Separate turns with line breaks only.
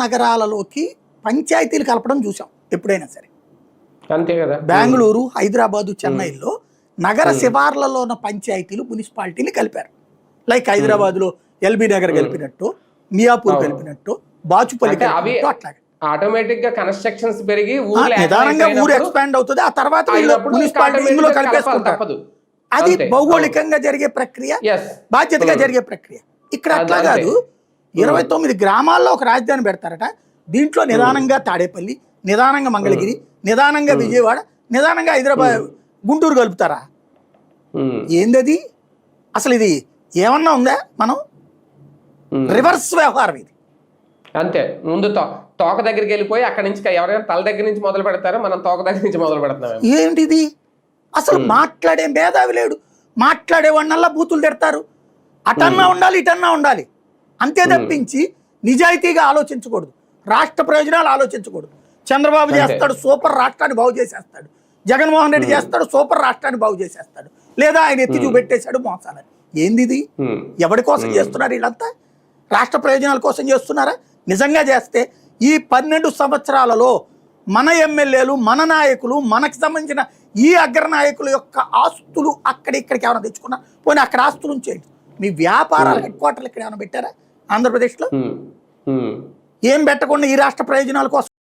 నగరాలలోకి పంచాయతీలు కలపడం చూసాం ఎప్పుడైనా సరే.
అంతే కదా.
బెంగళూరు, హైదరాబాదు, చెన్నైలో నగర శివార్లలో ఉన్న పంచాయతీలు మున్సిపాలిటీని కలిపారు. లైక్ హైదరాబాద్లో ఎల్బీ నగర్ కలిపినట్టు, మియాపూర్ కలిపినట్టు, బాచుపల్లి కలిపినట్టు అట్లాగే
ఆటోమేటిక్ గా కన్స్ట్రక్షన్స్ పెరిగి
నిదానంగా ఊరు ఎక్స్పాండ్ అవుతుంది. ఆ తర్వాత మున్సిపాలిటీ ఇందులో కలిపేసుకుంటారు. అది భౌగోళికంగా జరిగే ప్రక్రియ, బాధ్యతగా జరిగే ప్రక్రియ. ఇక్కడ అట్లా కాదు. 29 గ్రామాల్లో ఒక రాజధాని పెడతారట. దీంట్లో నిదానంగా తాడేపల్లి, నిదానంగా మంగళగిరి, నిదానంగా విజయవాడ, నిదానంగా హైదరాబాద్, గుంటూరు కలుపుతారా? ఏందది అసలు? ఇది ఏమన్నా ఉందా? మనం రివర్స్ వ్యవహారం ఇది.
అంతే. ముందు తోక దగ్గరికి వెళ్ళిపోయి అక్కడి నుంచి ఎవరైనా తల దగ్గర నుంచి మొదలు పెడతారో మనం తోక దగ్గర నుంచి మొదలు పెడతాం.
ఏంటిది అసలు? మాట్లాడే మేధావి లేడు. మాట్లాడేవాడినల్లా బూతులు తిడతారు. అటన్నా ఉండాలి, ఇటన్నా ఉండాలి. అంతే తప్పించి నిజాయితీగా ఆలోచించకూడదు. రాష్ట్ర ప్రయోజనాలు ఆలోచించకూడదు. చంద్రబాబు చేస్తాడు, సూపర్ రాష్ట్రాన్ని బాగు చేసేస్తాడు. జగన్మోహన్ రెడ్డి చేస్తాడు, సూపర్ రాష్ట్రాన్ని బాగు చేసేస్తాడు. లేదా ఆయన ఎత్తి చూపెట్టేశాడు మోసాలని. ఏంది ఇది? ఎవరి కోసం చేస్తున్నారు వీళ్ళంతా? రాష్ట్ర ప్రయోజనాల కోసం చేస్తున్నారా? నిజంగా చేస్తే ఈ 12 సంవత్సరాలలో మన ఎమ్మెల్యేలు, మన నాయకులు, మనకు సంబంధించిన ఈ అగ్రనాయకుల యొక్క ఆస్తులు అక్కడిక్కడికి ఏమైనా తెచ్చుకున్నా పోనీ అక్కడ ఆస్తులు ఉంచేయండి. మీ వ్యాపారాల హెడ్ క్వార్టర్లు ఇక్కడ ఏమైనా పెట్టారా ఆంధ్రప్రదేశ్లో? ఏం పెట్టకుండా ఈ రాష్ట్ర ప్రయోజనాల కోసం